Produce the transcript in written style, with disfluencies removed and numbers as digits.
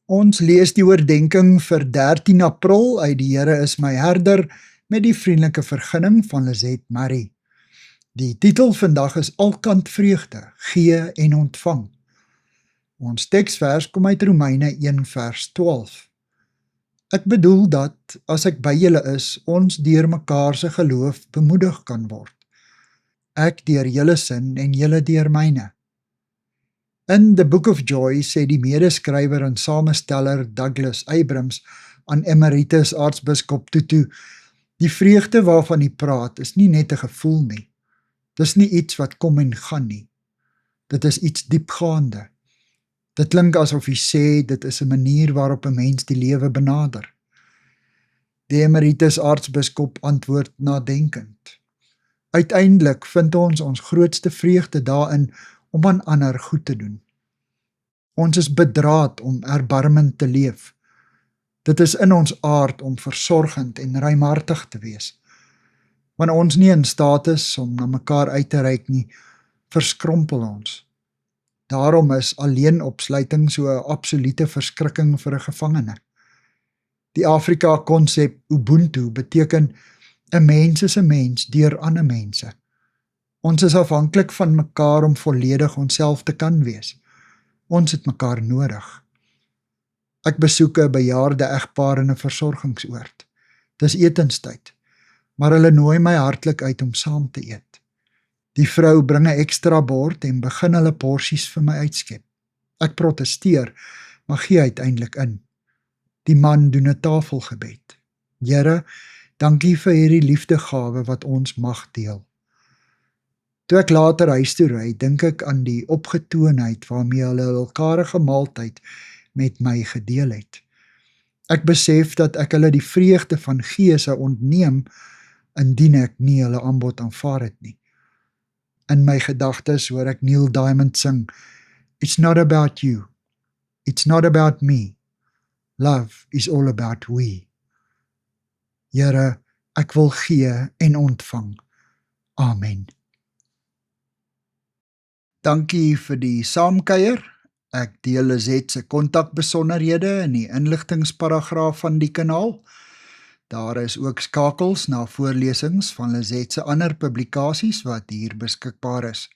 Ons lees die oordenking vir 13 April uit die Here is my herder met die vriendelike vergunning van Lizet Marie. Die titel vandag is Alkant vreugde, gee en ontvang. Ons teksvers kom uit Romeine 1 vers 12. Ek bedoel dat, as ek by julle is, ons deur mekaar se geloof bemoedig kan word. Ek deur julle sin en julle deur myne. In The Book of Joy sê die medeskrywer en samesteller Douglas Abrams aan Emeritus Aartsbiskop Tutu, die vreugde waarvan hy praat is nie net 'n gevoel nie. Dis nie iets wat kom en gaan nie. Dit is iets diepgaande. Dit klink asof hy sê dit is 'n manier waarop 'n mens die lewe benader. Die Emeritus Aartsbiskop antwoord nadenkend. Uiteindelik vind ons grootste vreugde daarin om aan ander goed te doen. Ons is bedraad om erbarmend te leef. Dit is in ons aard om versorgend en ruimhartig te wees. Wanneer ons nie in staat is om na mekaar uit te reik nie, verskrompel ons. Daarom is alleenopsluiting so 'n absolute verskrikking vir 'n gevangene. Die Afrika-konsep Ubuntu beteken 'n mens is 'n mens deur ander mense. Ons is afhanklik van mekaar om volledig onsself te kan wees. Ons het mekaar nodig. Ek besoek 'n bejaarde egpaar in 'n versorgingsoord. Dis etenstyd, maar hulle nooi my hartlik uit om saam te eet. Die vrou bring 'n ekstra bord en begin hulle porsies vir my uitskep. Ek protesteer, maar gee uiteindelik in. Die man doen 'n tafelgebed. Here, dankie vir hierdie liefdegawe wat ons mag deel. Toe ek later huis toe ry, dink ek aan die opgetoonheid waarmee hulle elkarige maaltyd met my gedeel het. Ek besef dat ek hulle die vreugde van gee sou ontneem indien ek nie hulle aanbod aanvaar het nie. In my gedagtes hoor ek Neil Diamond sing, It's not about you, it's not about me, love is all about we. Here, ek wil gee en ontvang. Amen. Dankie vir die saamkuier. Ek deel Lizet se kontakbesonderhede in die inligtingsparagraaf van die kanaal. Daar is ook skakels na voorlesings van Lizet se ander publikasies wat hier beskikbaar is.